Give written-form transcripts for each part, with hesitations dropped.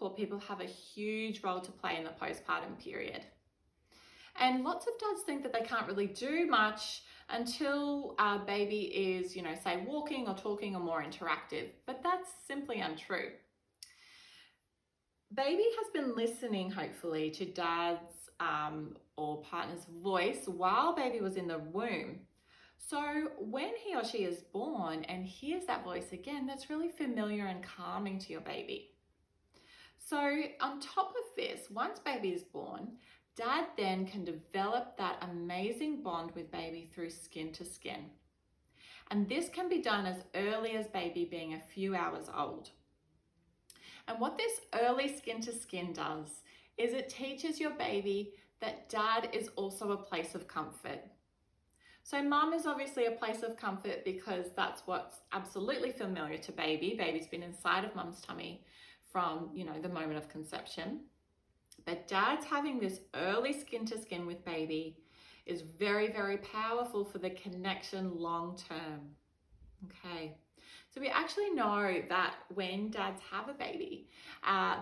support people have a huge role to play in the postpartum period. And lots of dads think that they can't really do much until our baby is, say walking or talking or more interactive, but that's simply untrue. Baby has been listening, hopefully, to dad's or partner's voice while baby was in the womb. So when he or she is born and hears that voice again, that's really familiar and calming to your baby. So on top of this, once baby is born, dad then can develop that amazing bond with baby through skin to skin. And this can be done as early as baby being a few hours old. And what this early skin to skin does is it teaches your baby that dad is also a place of comfort. So mum is obviously a place of comfort because that's what's absolutely familiar to baby. Baby's been inside of mum's tummy from, the moment of conception. But dad's having this early skin to skin with baby is very, very powerful for the connection long term. Okay. So we actually know that when dads have a baby,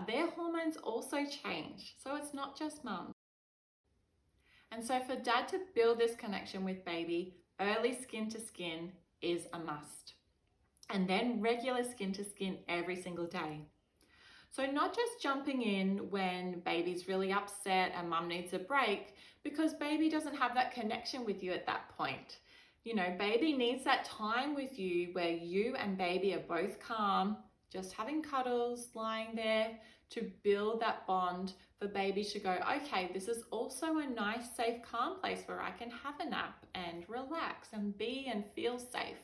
their hormones also change. So it's not just mum. And so for dad to build this connection with baby, early skin to skin is a must. And then regular skin to skin every single day. So not just jumping in when baby's really upset and mum needs a break, because baby doesn't have that connection with you at that point. Baby needs that time with you where you and baby are both calm, just having cuddles, lying there to build that bond for baby to go, okay, this is also a nice, safe, calm place where I can have a nap and relax and be and feel safe.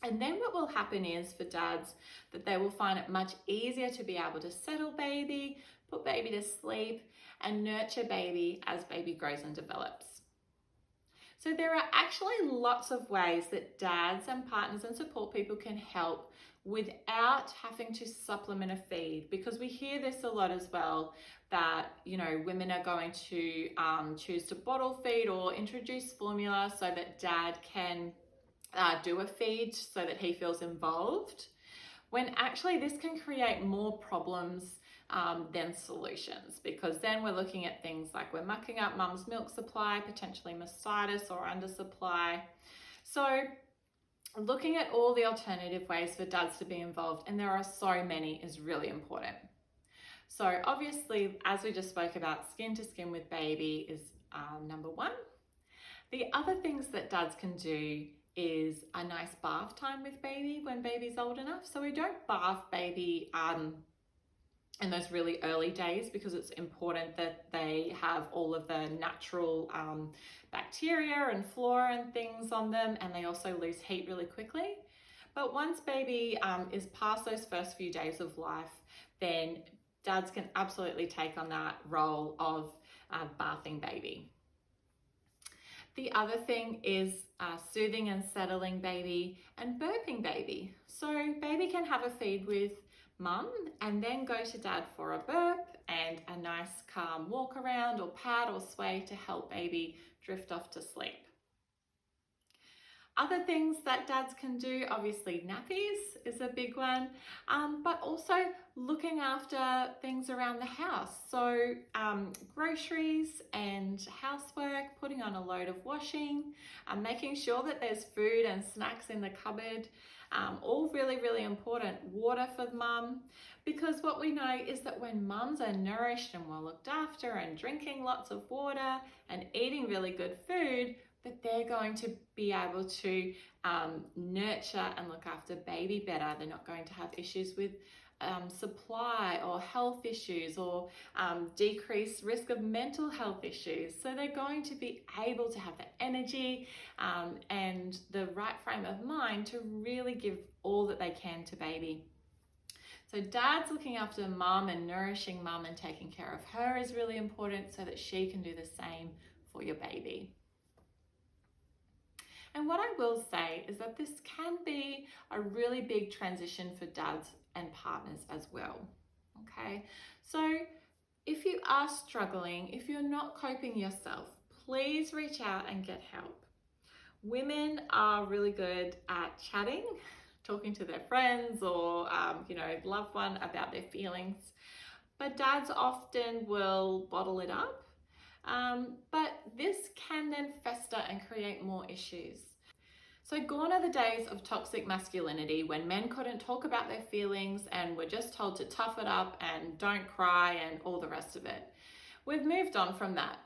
And then what will happen is for dads that they will find it much easier to be able to settle baby, put baby to sleep, and nurture baby as baby grows and develops. So there are actually lots of ways that dads and partners and support people can help without having to supplement a feed, because we hear this a lot as well, that women are going to choose to bottle feed or introduce formula so that dad can do a feed so that he feels involved, when actually this can create more problems than solutions, because then we're looking at things like we're mucking up mum's milk supply, potentially mastitis or undersupply. So looking at all the alternative ways for dads to be involved, and there are so many, is really important. So obviously, as we just spoke about, skin to skin with baby is number one. The other things that dads can do is a nice bath time with baby when baby's old enough. So we don't bath baby in those really early days, because it's important that they have all of the natural bacteria and flora and things on them, and they also lose heat really quickly. But once baby is past those first few days of life, then dads can absolutely take on that role of bathing baby. The other thing is soothing and settling baby and burping baby. So baby can have a feed with mum and then go to dad for a burp and a nice calm walk around or pat or sway to help baby drift off to sleep. Other things that dads can do, obviously nappies is a big one, but also looking after things around the house. So groceries and housework, putting on a load of washing, making sure that there's food and snacks in the cupboard, all really, really important. Water for mum, because what we know is that when mums are nourished and well looked after and drinking lots of water and eating really good food, that they're going to be able to nurture and look after baby better. They're not going to have issues with supply or health issues or decreased risk of mental health issues. So they're going to be able to have the energy and the right frame of mind to really give all that they can to baby. So dad's looking after mum and nourishing mum and taking care of her is really important so that she can do the same for your baby. And what I will say is that this can be a really big transition for dads and partners as well, okay? So if you are struggling, if you're not coping yourself, please reach out and get help. Women are really good at chatting, talking to their friends or, loved one about their feelings. but dads often will bottle it up. But this can then fester and create more issues. So gone are the days of toxic masculinity when men couldn't talk about their feelings and were just told to tough it up and don't cry and all the rest of it. We've moved on from that.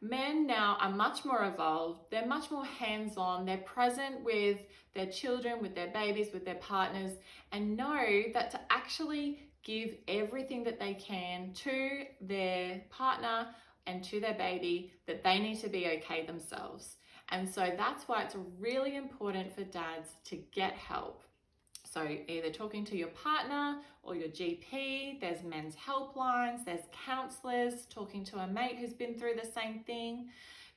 Men now are much more evolved, they're much more hands-on, they're present with their children, with their babies, with their partners, and know that to actually give everything that they can to their partner and to their baby, that they need to be okay themselves. And so that's why it's really important for dads to get help. So either talking to your partner or your GP, there's men's helplines, there's counselors, talking to a mate who's been through the same thing,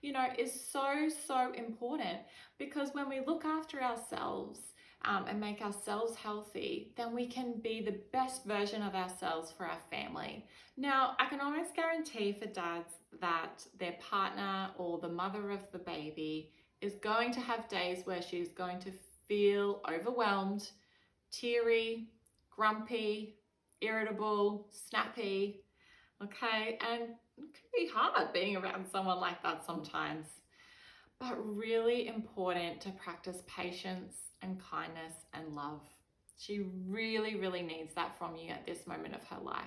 is so important, because when we look after ourselves and make ourselves healthy, then we can be the best version of ourselves for our family. Now, I can almost guarantee for dads that their partner or the mother of the baby is going to have days where she's going to feel overwhelmed, teary, grumpy, irritable, snappy, okay? And it can be hard being around someone like that sometimes. But really important to practice patience and kindness and love. She really needs that from you at this moment of her life.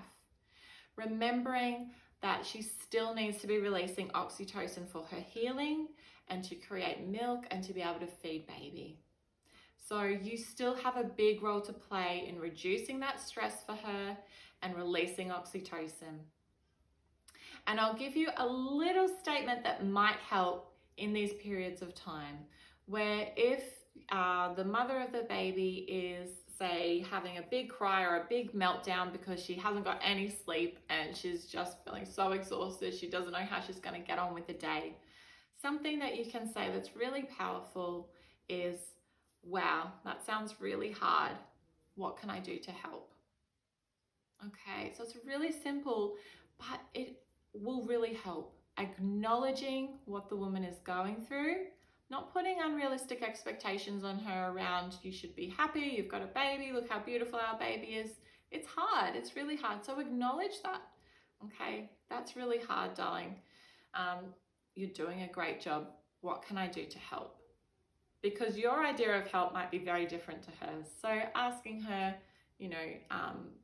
Remembering that she still needs to be releasing oxytocin for her healing and to create milk and to be able to feed baby. So you still have a big role to play in reducing that stress for her and releasing oxytocin. And I'll give you a little statement that might help in these periods of time, where if the mother of the baby is, say, having a big cry or a big meltdown because she hasn't got any sleep and she's just feeling so exhausted, she doesn't know how she's going to get on with the day, something that you can say that's really powerful is, "Wow, that sounds really hard. What can I do to help?" Okay, so it's really simple, but it will really help. Acknowledging what the woman is going through, not putting unrealistic expectations on her around, you should be happy, you've got a baby, look how beautiful our baby is. It's hard, it's really hard. So acknowledge that, okay? That's really hard, darling. You're doing a great job. What can I do to help? Because your idea of help might be very different to hers. So asking her,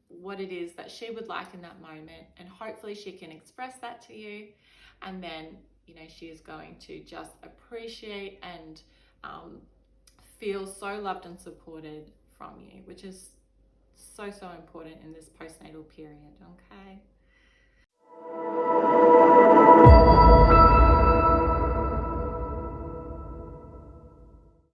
what it is that she would like in that moment, and hopefully she can express that to you, and then she is going to just appreciate and feel so loved and supported from you, which is so important in this postnatal period. Okay.